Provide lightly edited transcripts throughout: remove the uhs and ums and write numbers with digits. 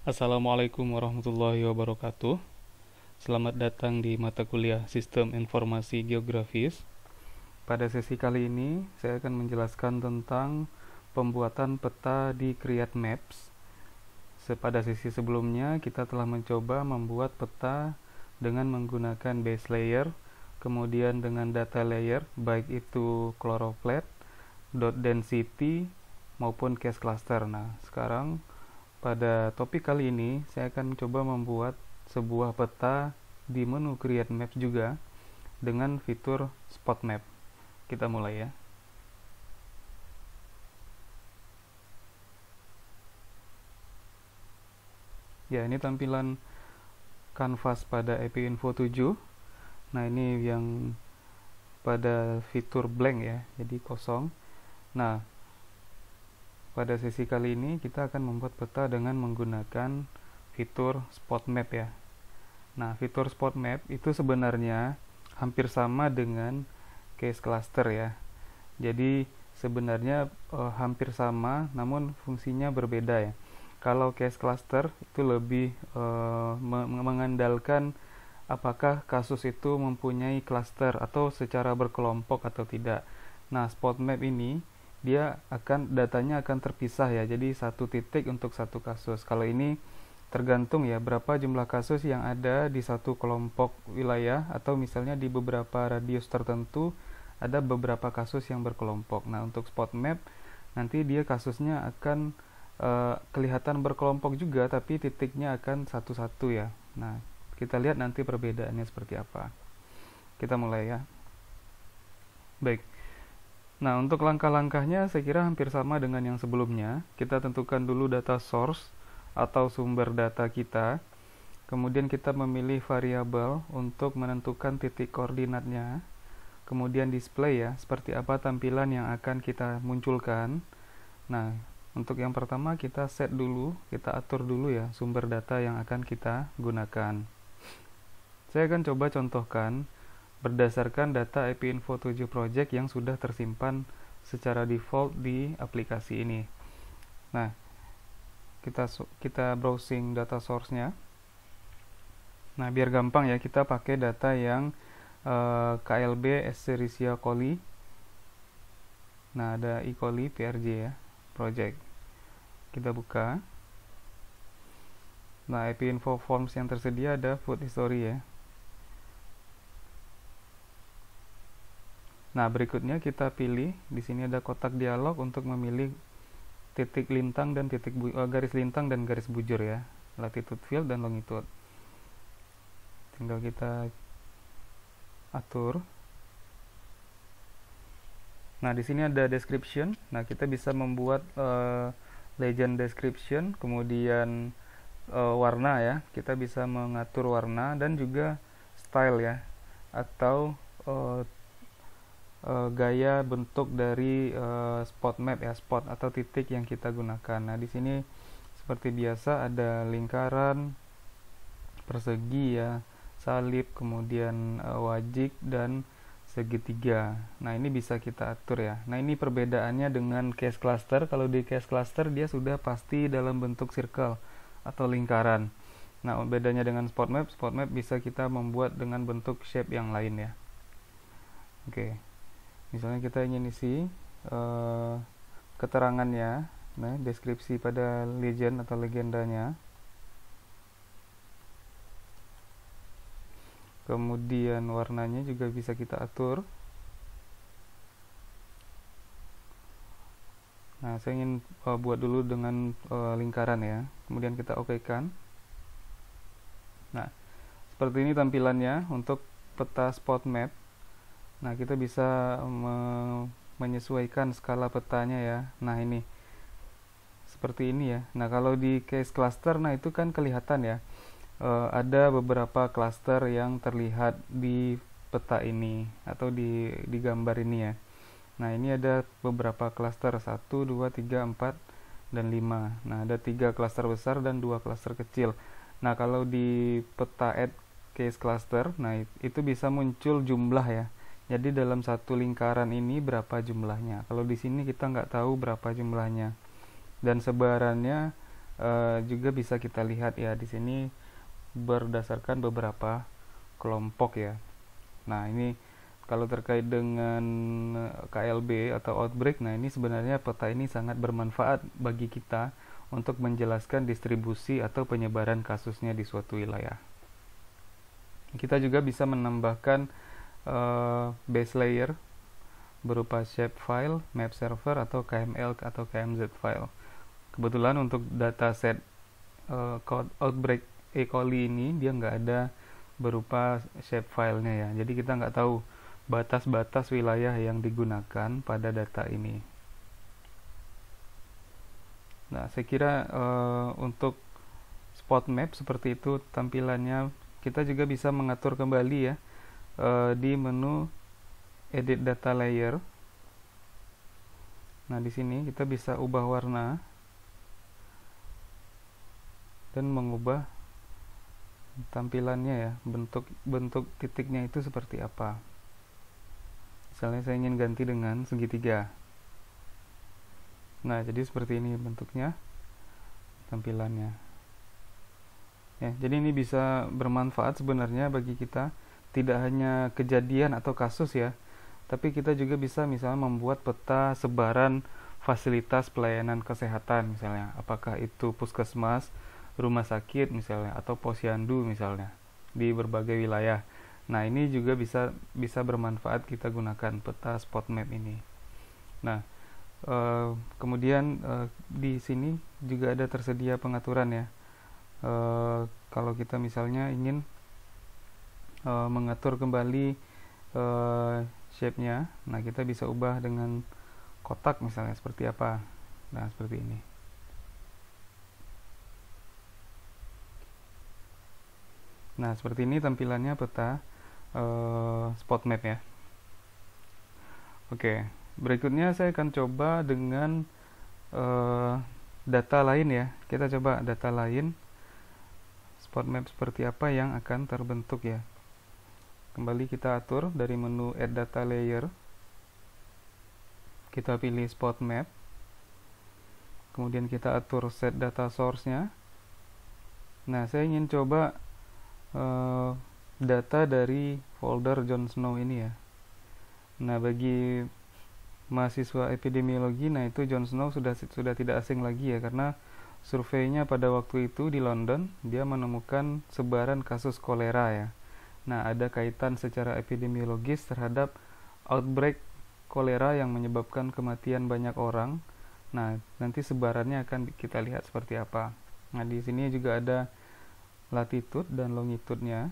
Assalamualaikum warahmatullahi wabarakatuh. Selamat datang di mata kuliah Sistem Informasi Geografis. Pada sesi kali ini, saya akan menjelaskan tentang pembuatan peta di Create Maps. Pada sesi sebelumnya, kita telah mencoba membuat peta dengan menggunakan base layer, kemudian dengan data layer, baik itu choropleth, dot density, maupun case cluster. Nah, sekarang pada topik kali ini, saya akan coba membuat sebuah peta di menu Create Map juga dengan fitur Spot Map. Kita mulai ya. Ya, ini tampilan kanvas pada EPInfo 7. Nah, ini yang pada fitur blank ya, jadi kosong. Nah, pada sesi kali ini kita akan membuat peta dengan menggunakan fitur Spot Map ya. Nah, fitur Spot Map itu sebenarnya hampir sama dengan case cluster ya. Jadi sebenarnya hampir sama, namun fungsinya berbeda ya. Kalau case cluster itu lebih mengandalkan apakah kasus itu mempunyai cluster atau secara berkelompok atau tidak. Nah, Spot Map ini dia datanya akan terpisah ya. Jadi satu titik untuk satu kasus. Kalau ini tergantung ya berapa jumlah kasus yang ada di satu kelompok wilayah, atau misalnya di beberapa radius tertentu ada beberapa kasus yang berkelompok. Nah, untuk Spot Map nanti dia kasusnya akan kelihatan berkelompok juga, tapi titiknya akan satu-satu ya. Nah, kita lihat nanti perbedaannya seperti apa. Kita mulai ya. Baik. Nah, untuk langkah-langkahnya saya kira hampir sama dengan yang sebelumnya. Kita tentukan dulu data source atau sumber data kita. Kemudian kita memilih variabel untuk menentukan titik koordinatnya. Kemudian display ya, seperti apa tampilan yang akan kita munculkan. Nah, untuk yang pertama kita set dulu, kita atur dulu ya sumber data yang akan kita gunakan. Saya akan coba contohkan berdasarkan data EPInfo 7 Project yang sudah tersimpan secara default di aplikasi ini. Nah, kita browsing data source-nya. Nah, biar gampang ya, kita pakai data yang KLB Escherichia coli. Nah, ada E. coli PRJ ya, project. Kita buka. Nah, EPInfo forms yang tersedia ada food history ya. Nah, berikutnya kita pilih, di sini ada kotak dialog untuk memilih titik lintang dan garis lintang dan garis bujur ya, latitude field dan longitude. Tinggal kita atur. Nah, di sini ada description. Nah, kita bisa membuat legend description, kemudian warna ya. Kita bisa mengatur warna dan juga style ya, atau gaya bentuk dari spot map ya, spot atau titik yang kita gunakan. Nah, di sini seperti biasa ada lingkaran, persegi ya, salib, kemudian wajik dan segitiga. Nah, ini bisa kita atur ya. Nah, ini perbedaannya dengan case cluster. Kalau di case cluster dia sudah pasti dalam bentuk circle atau lingkaran. Nah, bedanya dengan spot map bisa kita membuat dengan bentuk shape yang lain ya. Oke. Misalnya kita ingin isi keterangannya, nah, deskripsi pada legend atau legendanya. Kemudian warnanya juga bisa kita atur. Nah, saya ingin buat dulu dengan lingkaran ya. Kemudian kita oke-kan. Nah, seperti ini tampilannya untuk peta spot map. Nah, kita bisa menyesuaikan skala petanya ya. Nah, ini seperti ini ya. Nah, kalau di case cluster, nah itu kan kelihatan ya, ada beberapa cluster yang terlihat di peta ini atau di gambar ini ya. Nah, ini ada beberapa cluster, 1, 2, 3, 4, dan 5. Nah, ada 3 cluster besar dan 2 cluster kecil. Nah, kalau di peta add case cluster, nah itu bisa muncul jumlah ya. Jadi dalam satu lingkaran ini berapa jumlahnya. Kalau di sini kita nggak tahu berapa jumlahnya. Dan sebarannya juga bisa kita lihat ya di sini berdasarkan beberapa kelompok ya. Nah, ini kalau terkait dengan KLB atau outbreak, nah ini sebenarnya peta ini sangat bermanfaat bagi kita untuk menjelaskan distribusi atau penyebaran kasusnya di suatu wilayah. Kita juga bisa menambahkan base layer berupa shapefile, map server, atau KML atau KMZ file. Kebetulan untuk dataset outbreak E. coli ini dia nggak ada berupa shapefile-nya ya. Jadi kita nggak tahu batas-batas wilayah yang digunakan pada data ini. Nah, saya kira untuk spot map seperti itu tampilannya. Kita juga bisa mengatur kembali ya di menu edit data layer. Nah, di sini kita bisa ubah warna dan mengubah tampilannya ya, bentuk titiknya itu seperti apa. Misalnya saya ingin ganti dengan segitiga. Nah, jadi seperti ini bentuknya, tampilannya. Ya, jadi ini bisa bermanfaat sebenarnya bagi kita, tidak hanya kejadian atau kasus ya, tapi kita juga bisa misalnya membuat peta sebaran fasilitas pelayanan kesehatan misalnya, apakah itu puskesmas, rumah sakit misalnya, atau posyandu misalnya di berbagai wilayah. Nah, ini juga bisa bermanfaat kita gunakan peta spot map ini. Nah, kemudian di sini juga ada tersedia pengaturan ya. Kalau kita misalnya ingin mengatur kembali shape-nya, nah kita bisa ubah dengan kotak misalnya seperti apa. Nah, seperti ini. Nah, seperti ini tampilannya peta spot map ya. Oke, berikutnya saya akan coba dengan data lain ya. Kita coba data lain spot map seperti apa yang akan terbentuk ya. Kembali kita atur dari menu add data layer, kita pilih spot map, kemudian kita atur set data source-nya. Nah, saya ingin coba data dari folder Jon Snow ini ya. Nah, bagi mahasiswa epidemiologi, nah itu Jon Snow sudah tidak asing lagi ya, karena surveinya pada waktu itu di London, dia menemukan sebaran kasus kolera ya. Nah, ada kaitan secara epidemiologis terhadap outbreak kolera yang menyebabkan kematian banyak orang. Nah, nanti sebarannya akan kita lihat seperti apa. Nah, di sini juga ada latitude dan longitude-nya.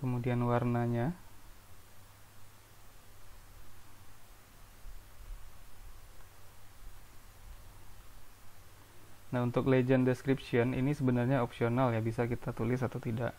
Kemudian warnanya. Nah, untuk legend description ini sebenarnya opsional ya, bisa kita tulis atau tidak.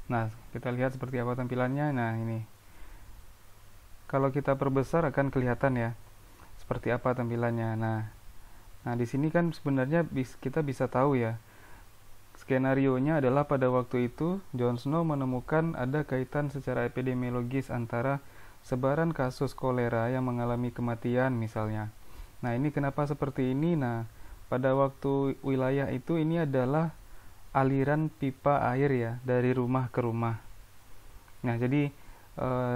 Nah, kita lihat seperti apa tampilannya. Nah, ini. Kalau kita perbesar akan kelihatan ya seperti apa tampilannya. Nah, di sini kan sebenarnya kita bisa tahu ya. Skenarionya adalah pada waktu itu Jon Snow menemukan ada kaitan secara epidemiologis antara sebaran kasus kolera yang mengalami kematian misalnya. Nah, ini kenapa seperti ini? Nah, pada waktu wilayah itu ini adalah aliran pipa air ya dari rumah ke rumah. Nah, jadi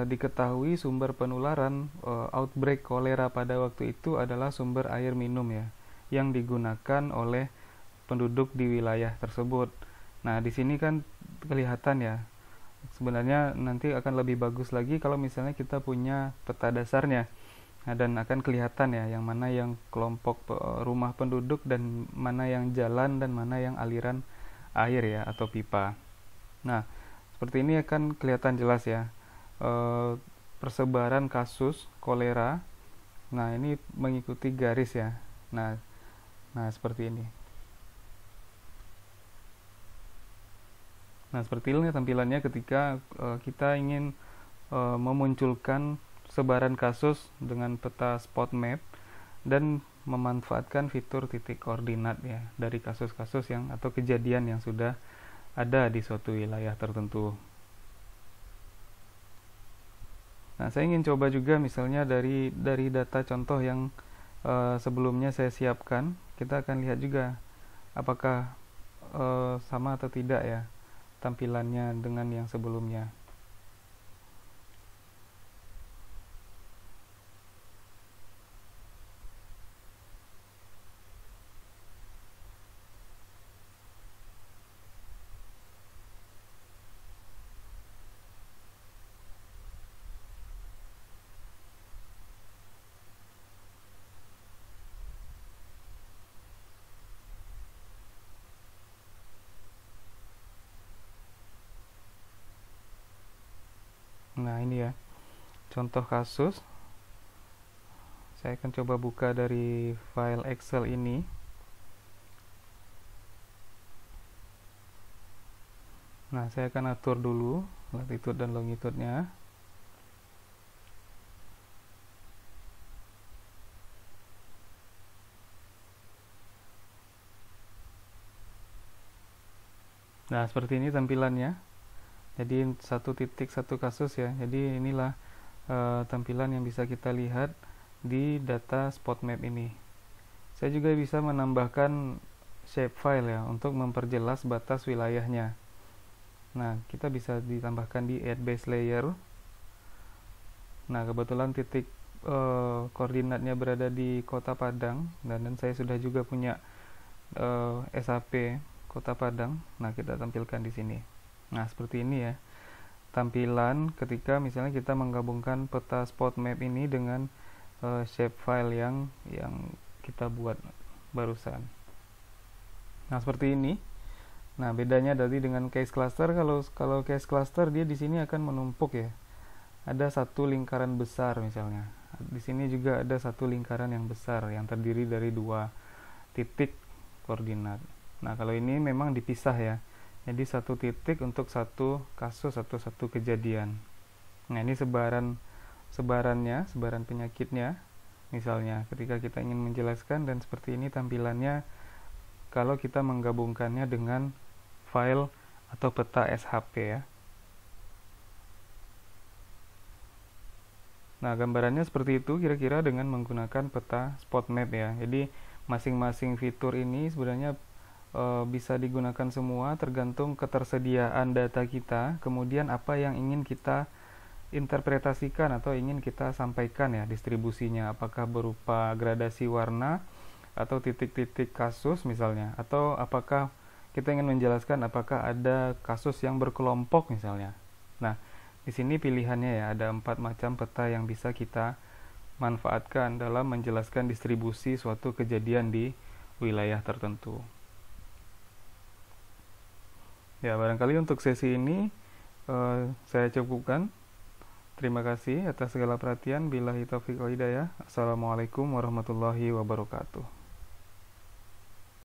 diketahui sumber penularan outbreak kolera pada waktu itu adalah sumber air minum ya, yang digunakan oleh penduduk di wilayah tersebut. Nah, di sini kan kelihatan ya. Sebenarnya nanti akan lebih bagus lagi kalau misalnya kita punya peta dasarnya. Nah, dan akan kelihatan ya yang mana yang kelompok rumah penduduk dan mana yang jalan dan mana yang aliran air ya atau pipa. Nah, seperti ini akan kelihatan jelas ya persebaran kasus kolera. Nah, ini mengikuti garis ya. Nah seperti ini. Nah, seperti ini tampilannya ketika kita ingin memunculkan sebaran kasus dengan peta spot map dan memanfaatkan fitur titik koordinat ya dari kasus-kasus yang atau kejadian yang sudah ada di suatu wilayah tertentu. Nah, saya ingin coba juga misalnya dari data contoh yang sebelumnya saya siapkan, kita akan lihat juga apakah sama atau tidak ya tampilannya dengan yang sebelumnya. Nah, ini ya contoh kasus. Saya akan coba buka dari file Excel ini. Nah, saya akan atur dulu latitude dan longitude-nya. Nah, seperti ini tampilannya. Jadi satu titik satu kasus ya. Jadi inilah tampilan yang bisa kita lihat di data spot map ini. Saya juga bisa menambahkan shapefile ya untuk memperjelas batas wilayahnya. Nah, kita bisa ditambahkan di add base layer. Nah, kebetulan titik koordinatnya berada di Kota Padang, dan saya sudah juga punya SAP Kota Padang. Nah, kita tampilkan di sini. Nah, seperti ini ya tampilan ketika misalnya kita menggabungkan peta spot map ini dengan shapefile yang kita buat barusan. Nah, seperti ini. Nah, bedanya tadi dengan case cluster, kalau case cluster dia di sini akan menumpuk ya. Ada satu lingkaran besar misalnya. Di sini juga ada satu lingkaran yang besar yang terdiri dari dua titik koordinat. Nah, kalau ini memang dipisah ya. Jadi satu titik untuk satu kasus atau satu kejadian. Nah, ini sebarannya, sebaran penyakitnya. Misalnya ketika kita ingin menjelaskan, dan seperti ini tampilannya kalau kita menggabungkannya dengan file atau peta SHP ya. Nah, gambarannya seperti itu kira-kira dengan menggunakan peta spot map ya. Jadi masing-masing fitur ini sebenarnya bisa digunakan semua tergantung ketersediaan data kita, kemudian apa yang ingin kita interpretasikan atau ingin kita sampaikan ya distribusinya, apakah berupa gradasi warna atau titik-titik kasus misalnya, atau apakah kita ingin menjelaskan apakah ada kasus yang berkelompok misalnya. Nah, di sini pilihannya ya ada 4 macam peta yang bisa kita manfaatkan dalam menjelaskan distribusi suatu kejadian di wilayah tertentu. Ya, barangkali untuk sesi ini saya cukupkan. Terima kasih atas segala perhatian. Billahi taufiq wal hidayah. Assalamualaikum warahmatullahi wabarakatuh.